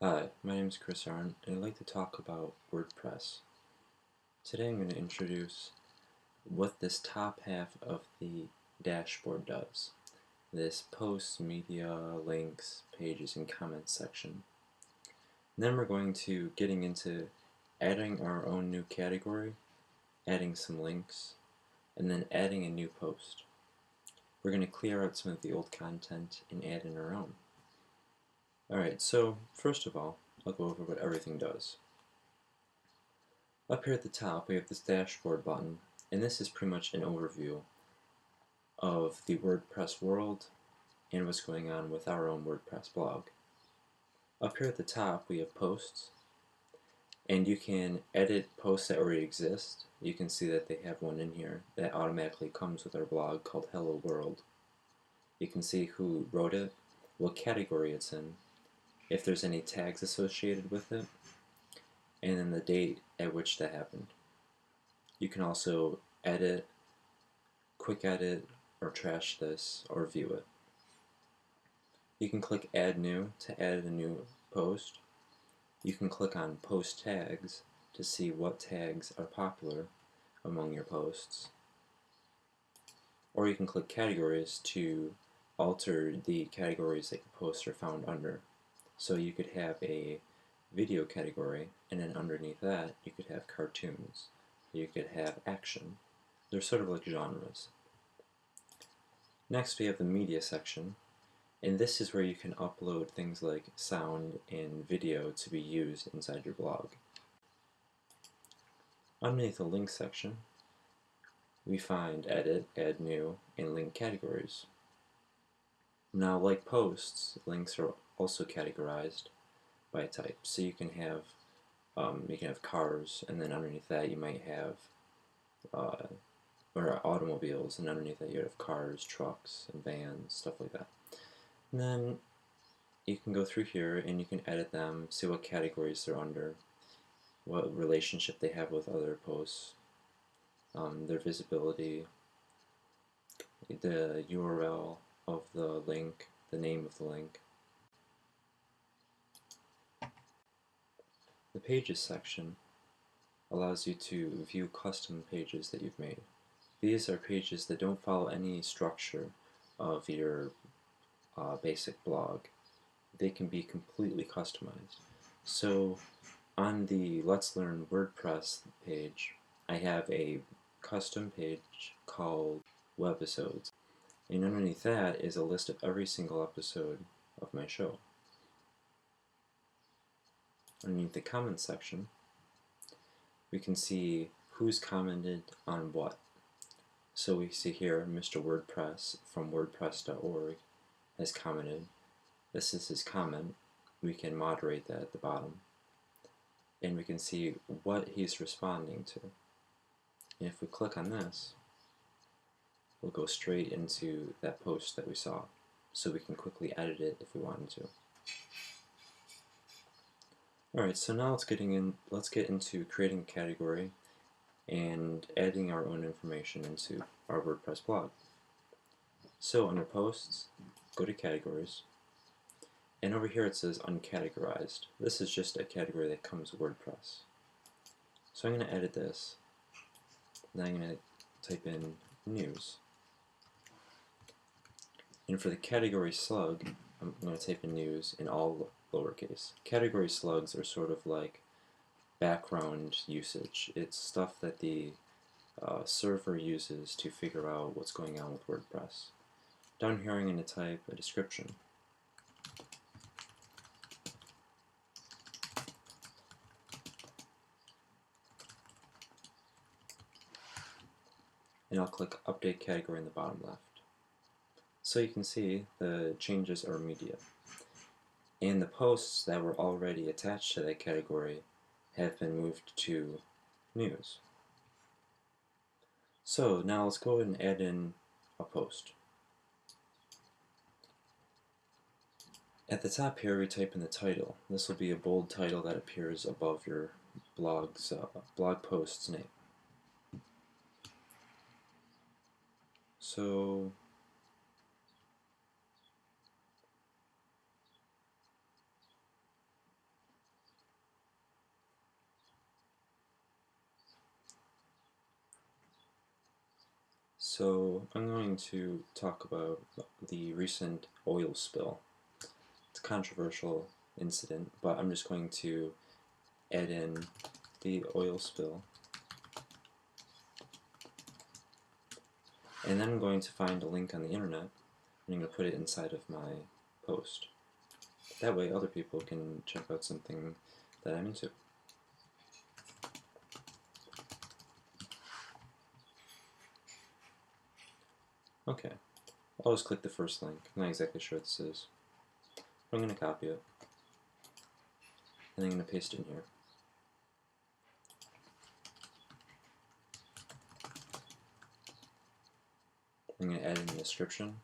Hi, my name is Chris Arndt, and I'd like to talk about WordPress. Today I'm going to introduce what this top half of the dashboard does. This posts, media, links, pages, and comments section. And then we're going to getting into adding our own new category, adding some links, and then adding a new post. We're going to clear out some of the old content and add in our own. Alright, so first of all, I'll go over what everything does. Up here at the top we have this dashboard button, and this is pretty much an overview of the WordPress world and what's going on with our own WordPress blog. Up here at the top we have posts, and you can edit posts that already exist. You can see that they have one in here that automatically comes with our blog called Hello World. You can see who wrote it, what category it's in, if there's any tags associated with it, and then the date at which that happened. You can also edit, quick edit, or trash this, or view it. You can click Add New to add a new post. You can click on Post Tags to see what tags are popular among your posts. Or you can click Categories to alter the categories that your posts are found under. So you could have a video category, and then underneath that you could have cartoons. You could have action. They're sort of like genres. Next we have the media section, and this is where you can upload things like sound and video to be used inside your blog. Underneath the link section, we find edit, add new, and link categories. Now, like posts, links are also categorized by type. So you can have cars, and then underneath that you might have or automobiles, and underneath that you have cars, trucks, and vans, stuff like that. And then you can go through here and you can edit them, see what categories they're under, what relationship they have with other posts, their visibility, the URL of the link, the name of the link. The Pages section allows you to view custom pages that you've made. These are pages that don't follow any structure of your basic blog. They can be completely customized. So on the Let's Learn WordPress page, I have a custom page called Webisodes, and underneath that is a list of every single episode of my show. Underneath the comments section, we can see who's commented on what. So we see here Mr. WordPress from wordpress.org has commented. This is his comment. We can moderate that at the bottom, and we can see what he's responding to. And if we click on this, we'll go straight into that post that we saw, so we can quickly edit it if we wanted to. Alright, so now let's get into creating a category and adding our own information into our WordPress blog. So under Posts, go to Categories, and over here it says Uncategorized. This is just a category that comes with WordPress. So I'm going to edit this. Then I'm going to type in News. And for the category slug, I'm going to type in News in all lowercase. Category slugs are sort of like background usage. It's stuff that the server uses to figure out what's going on with WordPress. Down here I'm going to type a description. And I'll click Update Category in the bottom left. So you can see the changes are immediate. And the posts that were already attached to that category have been moved to News. So now let's go ahead and add in a post. At the top here we type in the title. This will be a bold title that appears above your blog post's name. So So I'm going to talk about the recent oil spill. It's a controversial incident, but I'm just going to add in the oil spill. And then I'm going to find a link on the internet, and I'm going to put it inside of my post. That way other people can check out something that I'm into. Okay, I'll always click the first link. I'm not exactly sure what this is. I'm going to copy it, and I'm going to paste it in here. I'm going to add in the description.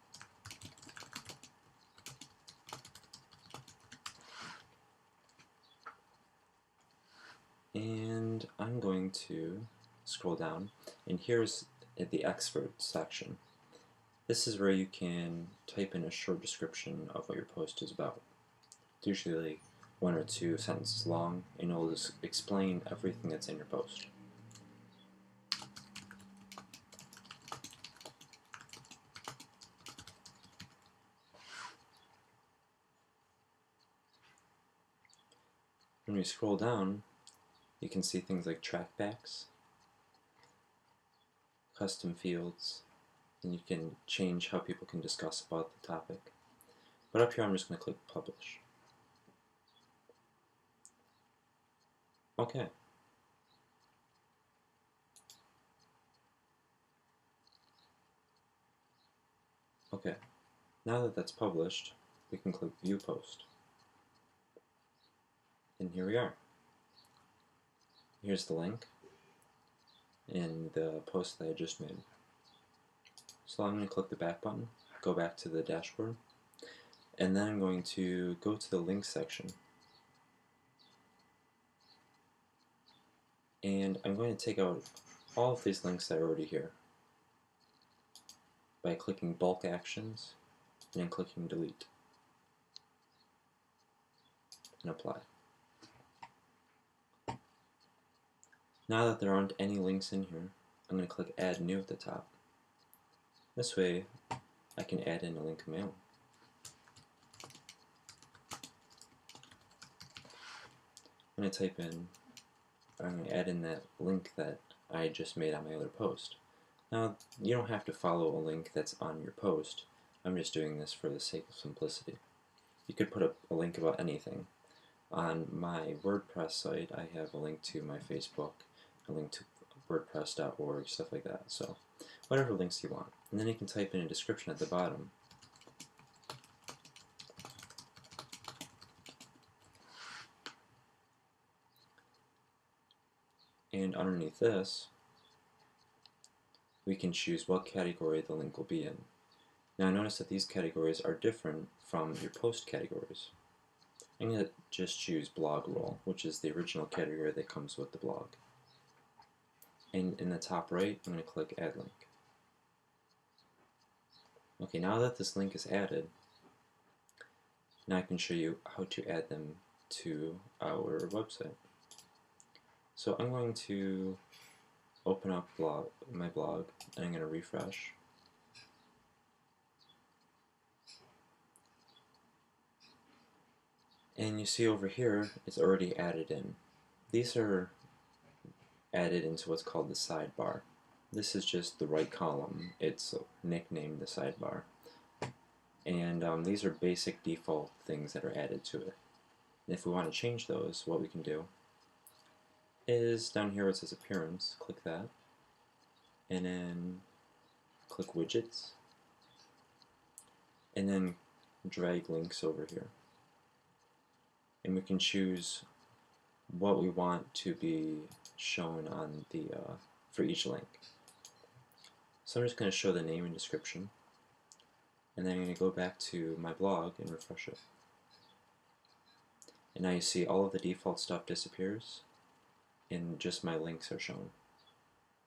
And I'm going to scroll down, and here's the expert section. This is where you can type in a short description of what your post is about. It's usually like 1 or 2 sentences long, and it'll just explain everything that's in your post. When we scroll down, you can see things like trackbacks, custom fields, and you can change how people can discuss about the topic. But up here I'm just going to click publish. Okay. Okay. Now that that's published, we can click view post. And here we are. Here's the link in the post that I just made. So I'm going to click the back button, go back to the dashboard, and then I'm going to go to the links section. And I'm going to take out all of these links that are already here by clicking bulk actions and then clicking delete and apply. Now that there aren't any links in here, I'm going to click add new at the top. This way I can add in a link of my own. I'm going to I'm going to add in that link that I just made on my other post. Now, you don't have to follow a link that's on your post. I'm just doing this for the sake of simplicity. You could put a link about anything. On my WordPress site, I have a link to my Facebook, a link to wordpress.org, stuff like that. So, whatever links you want. And then you can type in a description at the bottom. And underneath this, we can choose what category the link will be in. Now notice that these categories are different from your post categories. I'm going to just choose blog role, which is the original category that comes with the blog. And in the top right, I'm going to click add link. Okay, now that this link is added, now I can show you how to add them to our website. So I'm going to open up my blog, and I'm going to refresh. And you see over here, it's already added in. These are added into what's called the sidebar. This is just the right column. It's nicknamed the sidebar. And these are basic default things that are added to it. And if we want to change those, what we can do is down here where it says appearance, click that, and then click widgets, and then drag links over here. And we can choose what we want to be shown on the for each link. So I'm just going to show the name and description, and then I'm going to go back to my blog and refresh it. And now you see all of the default stuff disappears, and just my links are shown.